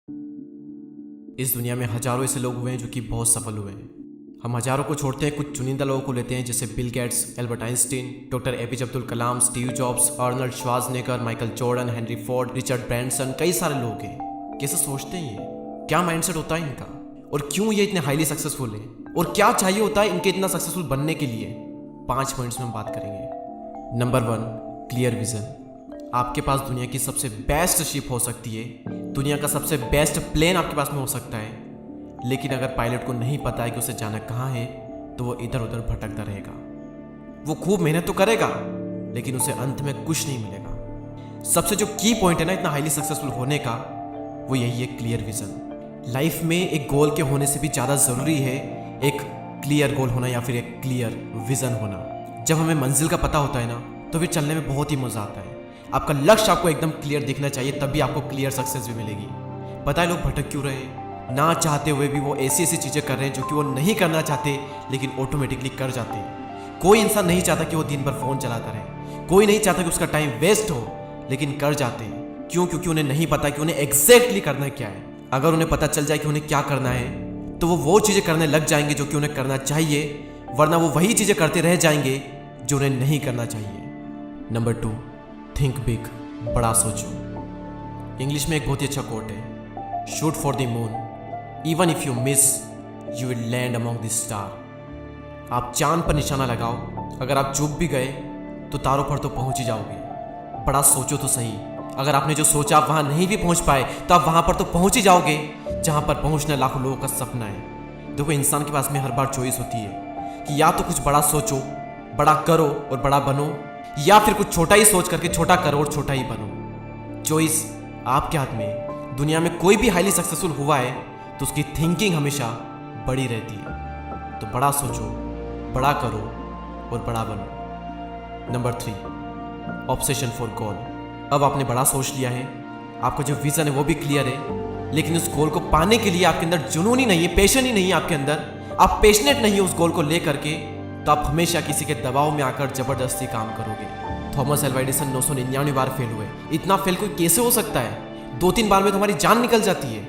इस दुनिया में हजारों ऐसे लोग हुए हैं जो कि बहुत सफल हुए हैं। हम हजारों को छोड़ते हैं, कुछ चुनिंदा लोगों को लेते हैं, जैसे Bill Gates, Albert Einstein, doctor APJ Abdul Kalam, Steve Jobs, Arnold Schwarzenegger, Michael Jordan, Henry Ford, Richard Branson, कई सारे लोग हैं। कैसे सोचते हैं ये? क्या माइंडसेट होता है इनका? और क्यों ये इतने हाईली सक्सेसफुल हैं? और क्या चाहिए होता है इनके इतना सक्सेसफुल बनने के लिए? 5 पॉइंट्स में हम बात करेंगे। Number 1, clear vision. आपके पास दुनिया की सबसे बेस्ट शिप हो सकती है, दुनिया का सबसे बेस्ट प्लेन आपके पास में हो सकता है, लेकिन अगर पायलट को नहीं पता है कि उसे जाना कहाँ है तो वो इधर उधर भटकता रहेगा। वो खूब मेहनत तो करेगा लेकिन उसे अंत में कुछ नहीं मिलेगा। सबसे जो की पॉइंट है ना इतना हाईली सक्सेसफुल होने का, वो यही है क्लियर विजन। लाइफ में एक गोल के होने से भी ज़्यादा ज़रूरी है एक क्लियर गोल होना या फिर एक क्लियर विजन होना। जब हमें मंजिल का पता होता है ना तो फिर चलने में बहुत ही मज़ा आता है। आपका लक्ष्य आपको एकदम क्लियर दिखना चाहिए, तभी आपको क्लियर सक्सेस भी मिलेगी। पता है लोग भटक क्यों रहे हैं? ना चाहते हुए भी वो ऐसी ऐसी चीज़ें कर रहे हैं जो कि वो नहीं करना चाहते लेकिन ऑटोमेटिकली कर जाते हैं। कोई इंसान नहीं चाहता कि वो दिन भर फ़ोन चलाता रहे, कोई नहीं चाहता कि उसका टाइम वेस्ट हो, लेकिन कर जाते हैं। क्यों? क्योंकि उन्हें नहीं पता कि उन्हें एग्जैक्टली करना क्या है। अगर उन्हें पता चल जाए कि उन्हें क्या करना है तो वो चीज़ें करने लग जाएंगे जो कि उन्हें करना चाहिए, वरना वो वही चीज़ें करते रह जाएंगे जो उन्हें नहीं करना चाहिए। Number 2, think big. बड़ा सोचो। इंग्लिश में एक बहुत ही अच्छा कोट है, shoot for the moon, even if you miss you will land among the star. आप चांद पर निशाना लगाओ, अगर आप चूक भी गए तो तारों पर तो पहुंच ही जाओगे। बड़ा सोचो तो सही, अगर आपने जो सोचा आप वहां नहीं भी पहुंच पाए तो आप वहां पर तो पहुंच ही जाओगे जहां पर पहुंचना लाखों लोगों का सपना है। देखो, इंसान के पास में हर बार चॉइस होती है कि या तो कुछ बड़ा सोचो, बड़ा करो और बड़ा बनो, या फिर कुछ छोटा ही सोच करके छोटा करो और छोटा ही बनो। चॉइस आपके हाथ में है। दुनिया में कोई भी हाईली सक्सेसफुल हुआ है तो उसकी थिंकिंग हमेशा बड़ी रहती है। तो बड़ा सोचो, बड़ा करो और बड़ा बनो। नंबर 3, ऑब्सेशन फॉर गोल। अब आपने बड़ा सोच लिया है, आपका जो विजन है वो भी क्लियर है, लेकिन उस गोल को पाने के लिए आपके अंदर जुनून ही नहीं है, पैशन ही नहीं है आपके अंदर, आप पैशनेट नहीं है उस गोल को लेकर के, तो आप हमेशा किसी के दबाव में आकर जबरदस्ती काम करोगे। थॉमस एल्वा एडिसन 999 बार फेल हुए। इतना फेल कोई कैसे हो सकता है? 2-3 बार में तुम्हारी जान निकल जाती है।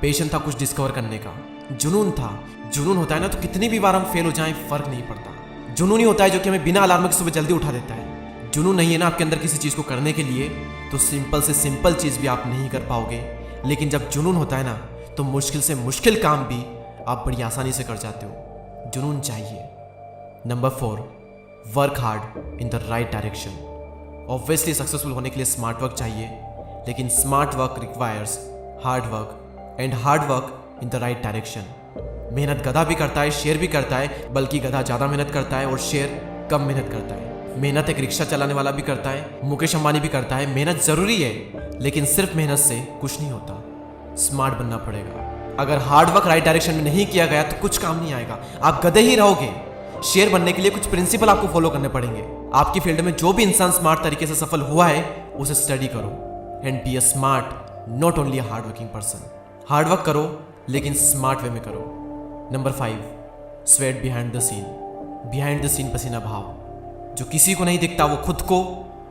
पेशेंस था कुछ डिस्कवर करने का, जुनून था। जुनून होता है ना तो कितनी भी बार हम फेल हो जाएं फर्क नहीं पड़ता। जुनून ही होता है जो कि हमें बिना अलार्म के सुबह जल्दी उठा देता है। जुनून नहीं है ना आपके अंदर किसी चीज़ को करने के लिए तो सिंपल से सिंपल चीज़ भी आप नहीं कर पाओगे। लेकिन जब जुनून होता है ना तो मुश्किल से मुश्किल काम भी आप बड़ी आसानी से कर जाते हो। जुनून चाहिए। Number 4, work hard in the right direction. Obviously successful होने के लिए स्मार्ट वर्क चाहिए, लेकिन smart work requires hard work and hard work in the right direction. मेहनत गधा भी करता है, शेर भी करता है, बल्कि गधा ज़्यादा मेहनत करता है और शेर कम मेहनत करता है। मेहनत एक रिक्शा चलाने वाला भी करता है, मुकेश अंबानी भी करता है। मेहनत ज़रूरी है, लेकिन सिर्फ मेहनत से कुछ नहीं होता। स्मार्ट बनना पड़ेगा। अगर हार्ड वर्क राइट डायरेक्शन में नहीं किया गया तो कुछ काम नहीं आएगा, आप गधे ही रहोगे। शेयर बनने के लिए कुछ प्रिंसिपल आपको फॉलो करने पड़ेंगे। आपकी फील्ड में जो भी इंसान स्मार्ट तरीके से सफल हुआ है उसे स्टडी करो and be a smart, not only a hard working person. Hard work करो लेकिन स्मार्ट वे में करो। Number 5, sweat behind the scene. Behind the scene पसीना भाव। जो किसी को नहीं दिखता वो खुद को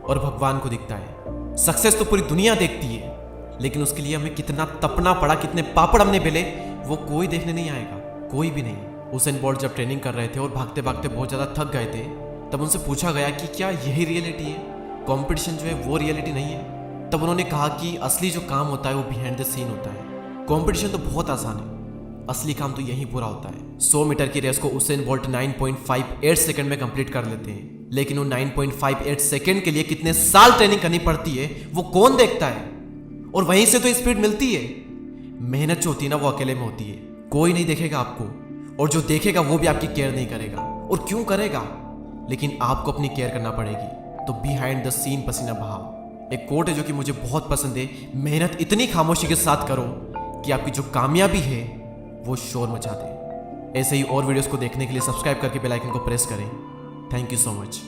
और भगवान को दिखता है। सक्सेस तो पूरी दुनिया देखती है, लेकिन उसके लिए हमें कितना तपना पड़ा, कितने पापड़ हमने बेले, वो कोई देखने नहीं आएगा, कोई भी नहीं। उसेन बोल्ट जब ट्रेनिंग कर रहे थे और भागते भागते बहुत ज़्यादा थक गए थे, तब उनसे पूछा गया कि क्या यही रियलिटी है? कंपटीशन जो है वो रियलिटी नहीं है? तब उन्होंने कहा कि असली जो काम होता है वो बिहाइंड द सीन होता है। कंपटीशन तो बहुत आसान है, असली काम तो यहीं पूरा होता है। 100 मीटर की रेस को उसेन बोल्ट 9.58 सेकंड में कंप्लीट कर लेते हैं, लेकिन वो 9.58 सेकंड के लिए कितने साल ट्रेनिंग करनी पड़ती है वो कौन देखता है? और वहीं से तो स्पीड मिलती है। मेहनत जो होती है ना वो अकेले में होती है, कोई नहीं देखेगा आपको, और जो देखेगा वो भी आपकी केयर नहीं करेगा। और क्यों करेगा? लेकिन आपको अपनी केयर करना पड़ेगी। तो बिहाइंड द सीन पसीना बहाओ। एक कोट है जो कि मुझे बहुत पसंद है, मेहनत इतनी खामोशी के साथ करो कि आपकी जो कामयाबी है वो शोर मचा दे। ऐसे ही और वीडियोस को देखने के लिए सब्सक्राइब करके बेल आइकन को प्रेस करें। Thank you so much.